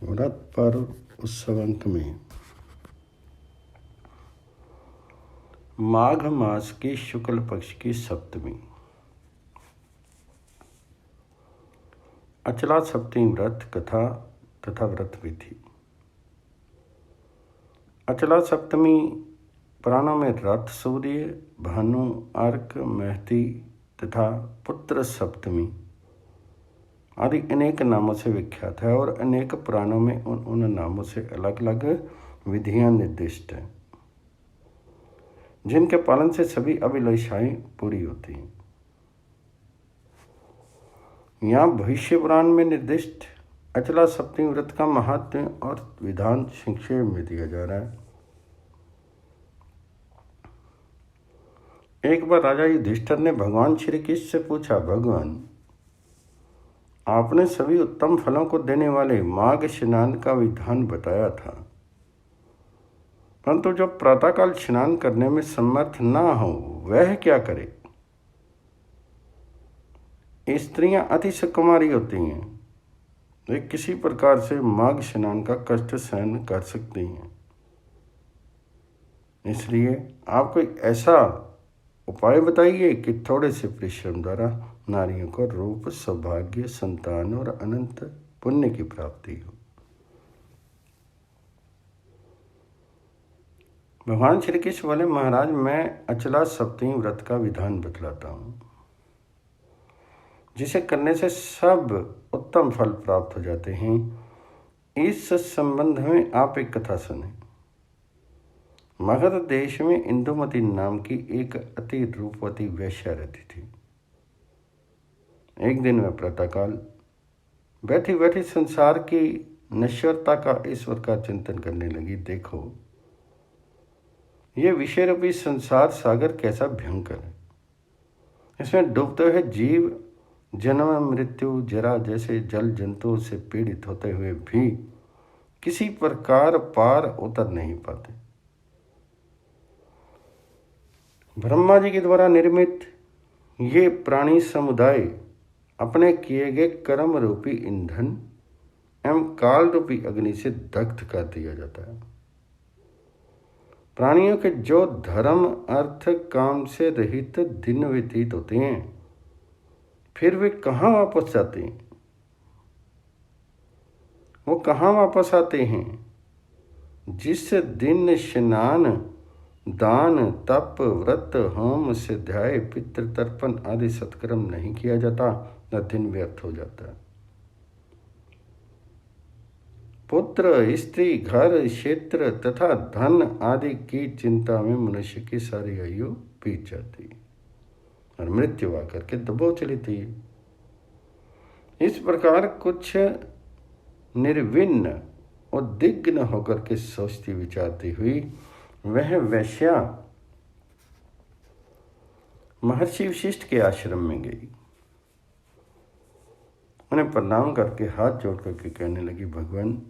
व्रत पर्व उत्सव अंक में माघ मास की शुक्ल पक्ष की सप्तमी अचला सप्तमी व्रत कथा तथा व्रत विधि। अचला सप्तमी पुराणों में रथ सूर्य, भानु, अर्क, महती तथा पुत्र सप्तमी आदि अनेक नामों से विख्यात है और अनेक पुराणों में उन नामों से अलग अलग विधियां निर्दिष्ट हैं, जिनके पालन से सभी अभिलाषाएं पूरी होती हैं। यहाँ भविष्य पुराण में निर्दिष्ट अचला सप्तमी व्रत का महात्म्य और विधान संक्षेप में दिया जा रहा है। एक बार राजा युधिष्ठिर ने भगवान श्री कृष्ण से पूछा, भगवान, आपने सभी उत्तम फलों को देने वाले माघ स्नान का विधान बताया था, परंतु जो प्रातःकाल स्नान करने में समर्थ ना हो वह क्या करे? स्त्रियां अति सुकुमारी होती हैं, वे किसी प्रकार से माघ स्नान का कष्ट सहन कर सकती हैं। इसलिए आप कोई ऐसा उपाय बताइए कि थोड़े से परिश्रम द्वारा नारियों को रूप, सौभाग्य, संतान और अनंत पुण्य की प्राप्ति हो। भगवान श्री कृष्ण बोले, महाराज, मैं अचला सप्तमी व्रत का विधान बतलाता हूँ, जिसे करने से सब उत्तम फल प्राप्त हो जाते हैं। इस संबंध में आप एक कथा सुने। मगध देश में इंदुमती नाम की एक अति रूपवती वेश्या रहती थी। एक दिन वह प्रातःकाल बैठी बैठी संसार की नश्वरता का, ईश्वर का चिंतन करने लगी। देखो, ये विषय रूपी संसार सागर कैसा भयंकर है। इसमें डूबते हुए जीव जन्म, मृत्यु, जरा जैसे जल जंतुओं से पीड़ित होते हुए भी किसी प्रकार पार उतर नहीं पाते। ब्रह्मा जी के द्वारा निर्मित ये प्राणी समुदाय अपने किए गए कर्म रूपी ईंधन एवं काल रूपी अग्नि से दग्ध कर दिया जाता है। प्राणियों के जो धर्म, अर्थ, काम से रहित दिन व्यतीत होते हैं, फिर वे कहाँ वापस जाते हैं? वो कहाँ वापस आते हैं? जिस दिन स्नान, दान, तप, व्रत, होम, सिद्धाय, पितृ तर्पण आदि सत्कर्म नहीं किया जाता, न दिन व्यर्थ हो जाता है। पुत्र, स्त्री, घर, क्षेत्र तथा धन आदि की चिंता में मनुष्य की सारी आयु बीत जाती है और मृत्यु आकर के दबोच लेती है। इस प्रकार कुछ निर्विन्न, उद्विग्न होकर के सोचती विचारती हुई वह वेश्या महर्षि वशिष्ठ के आश्रम में गई। उन्हें प्रणाम करके हाथ जोड़ करके कहने लगी, भगवान,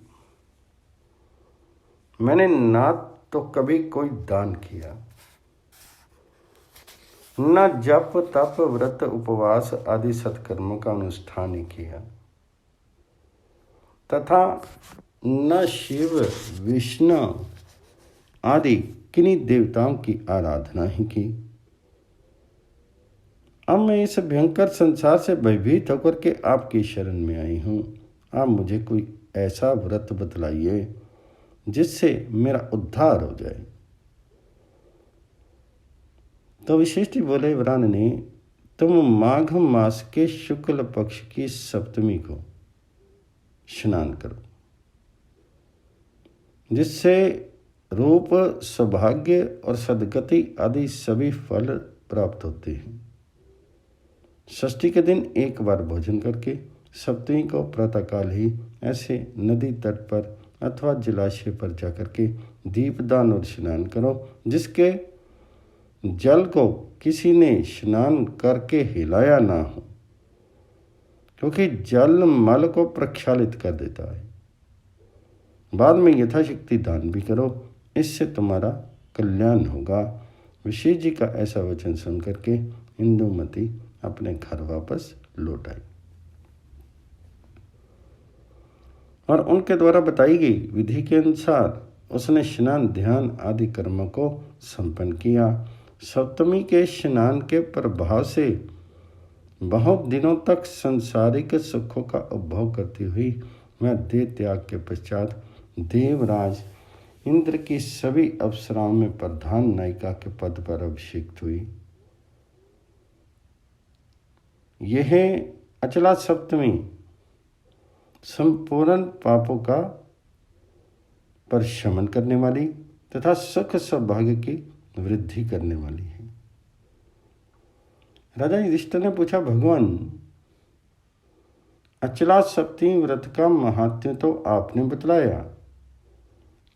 मैंने ना तो कभी कोई दान किया, न जप, तप, व्रत, उपवास आदि सत्कर्मों का अनुष्ठान ही किया, तथा न शिव, विष्णु आदि किन्हीं देवताओं की आराधना ही की। अब मैं इस भयंकर संसार से भयभीत होकर के आपकी शरण में आई हूँ। आप मुझे कोई ऐसा व्रत बतलाइए जिससे मेरा उद्धार हो जाए। तो वशिष्ठ बोले, वरानने, तुम माघ मास के शुक्ल पक्ष की सप्तमी को स्नान करो, जिससे रूप, सौभाग्य और सद्गति आदि सभी फल प्राप्त होते हैं। षष्ठी के दिन एक बार भोजन करके सप्तमी को प्रातःकाल ही ऐसे नदी तट पर अथवा जलाशय पर जाकर के दीपदान और स्नान करो, जिसके जल को किसी ने स्नान करके हिलाया ना हो, क्योंकि जल मल को प्रक्षालित कर देता है। बाद में यथाशक्ति दान भी करो, इससे तुम्हारा कल्याण होगा। वशिष्ठ जी का ऐसा वचन सुन करके इंदुमती अपने घर वापस लौट आई और उनके द्वारा बताई गई विधि के अनुसार उसने स्नान ध्यान आदि कर्मों को संपन्न किया। सप्तमी के स्नान के प्रभाव से बहुत दिनों तक सांसारिक सुखों का उपभोग करती हुई वह देह त्याग के पश्चात देवराज इंद्र की सभी अप्सराओं में प्रधान नायिका के पद पर अभिषिक्त हुई। यह अचला सप्तमी संपूर्ण पापों का परिशमन करने वाली तथा सुख सौभाग्य की वृद्धि करने वाली है। राजा युधिष्ठिर ने पूछा, भगवान, अचला सप्तमी व्रत का महात्म्य तो आपने बतलाया,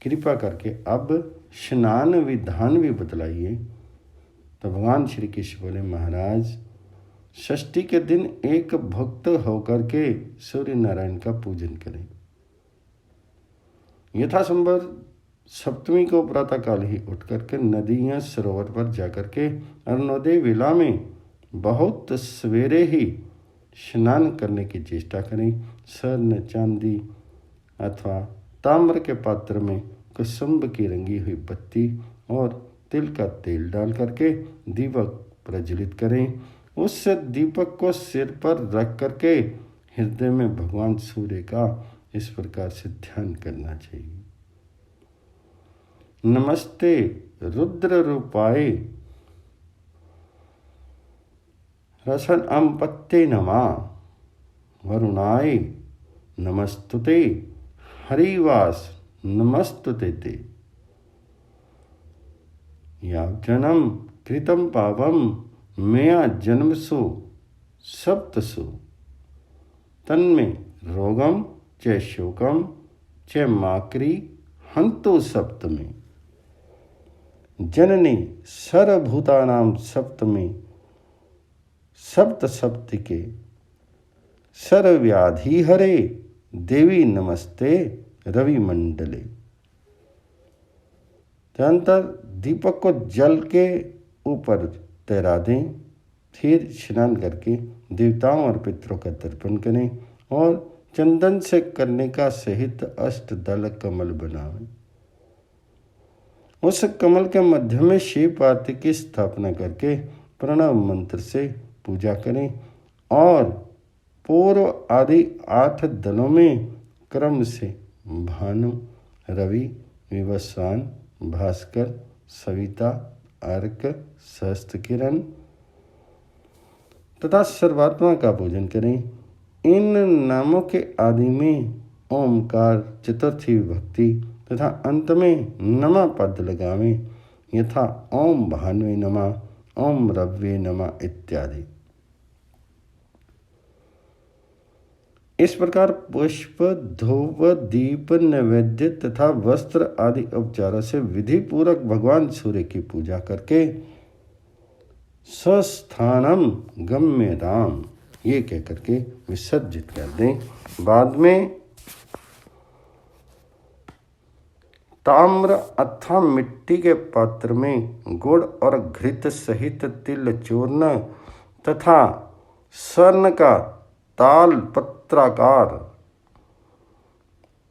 कृपा करके अब स्नान विधान भी बतलाइए। तो भगवान श्री कृष्ण बोले, महाराज, षष्ठी के दिन एक भक्त होकर के सूर्य नारायण का पूजन करें। यथासंभव सप्तमी को प्रातःकाल ही उठ करके नदी या सरोवर पर जाकर के अरुणोदय वेला में बहुत सवेरे ही स्नान करने की चेष्टा करें। स्वर्ण चांदी अथवा ताम्र के पात्र में कुसुम्भ की रंगी हुई बत्ती और तिल का तेल डाल करके दीपक प्रज्वलित करें। उस दीपक को सिर पर रख करके हृदय में भगवान सूर्य का इस प्रकार से ध्यान करना चाहिए। नमस्ते रुद्र रूपाय रसन अम्पत्ते नमः वरुणाय नमस्तुते हरिवास नमस्तुते ते यावजनम कृतं पावम मया जन्मसु सप्तसु तन्मे रोगम च शोकम च माक्री हंतु सप्तमी जननी सर्वभूतानां सप्तमी सप्त सप्तिके सर्वव्याधि हरे देवी नमस्ते रवि मंडले। तदनंतर दीपक को जल के ऊपर तैरा दें, फिर स्नान करके देवताओं और पितरों का तर्पण करें और चंदन से कर्णिका सहित अष्टदल कमल बनावें। उस कमल के मध्य में शिव पार्वती की स्थापना करके प्रणव मंत्र से पूजा करें और पूर्व आदि 8 दलों में क्रम से भानु, रवि, विवस्वान, भास्कर, सविता, अर्क, सहस्त्र किरण तथा सर्वात्मा का पूजन करें। इन नामों के आदि में ओमकार, चतुर्थी विभक्ति तथा अंत में नमः पद लगावें, यथा ओम भानुवे नमः, ओम रव्ये नमः इत्यादि। इस प्रकार पुष्प, धूप, दीप, नैवेद्य तथा वस्त्र आदि उपचारों से विधि पूर्वक भगवान सूर्य की पूजा करके स्वस्थानम गम्यताम ये कह करके विसर्जित कर दें। बाद में ताम्र अथवा मिट्टी के पात्र में गुड़ और घृत सहित तिल चूर्ण तथा स्वर्ण का ताल पत्राकार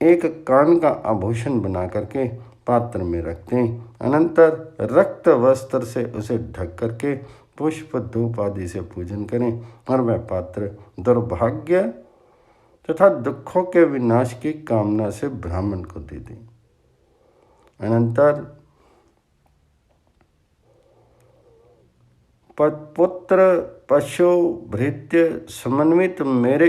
एक कान का आभूषण बना करके पात्र में रखते हैं। अनंतर रक्त वस्त्र से उसे ढक करके पुष्प, धूप आदि से पूजन करें और वह पात्र दुर्भाग्य तथा दुखों के विनाश की कामना से ब्राह्मण को दे दें। अनंतर पुत्र, पशु, भृत्य समन्वित मेरे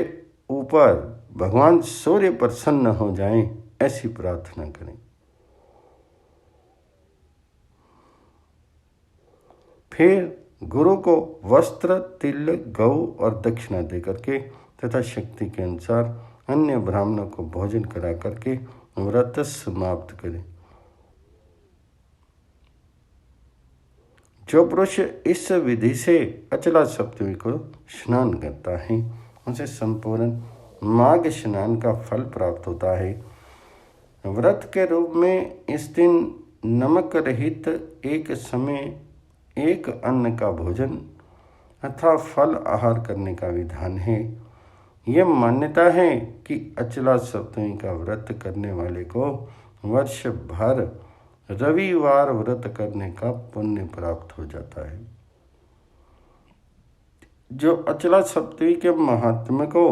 ऊपर भगवान सूर्य प्रसन्न हो जाएं, ऐसी प्रार्थना करें। फिर गुरु को वस्त्र, तिल, गौ और दक्षिणा दे करके तथा शक्ति के अनुसार अन्य ब्राह्मणों को भोजन करा करके व्रत समाप्त करें। जो पुरुष इस विधि से अचला सप्तमी को स्नान करता है उसे संपूर्ण माघ स्नान का फल प्राप्त होता है। व्रत के रूप में इस दिन नमक रहित एक समय एक अन्न का भोजन अथवा फल आहार करने का विधान है। यह मान्यता है कि अचला सप्तमी का व्रत करने वाले को वर्ष भर रविवार व्रत करने का पुण्य प्राप्त हो जाता है। जो अचला सप्तमी के महात्म्य को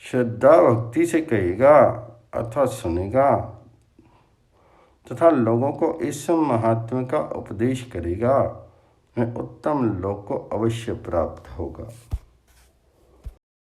श्रद्धा भक्ति से कहेगा अथवा सुनेगा तथा लोगों को इस महात्म्य का उपदेश करेगा, वह उत्तम लोक को अवश्य प्राप्त होगा।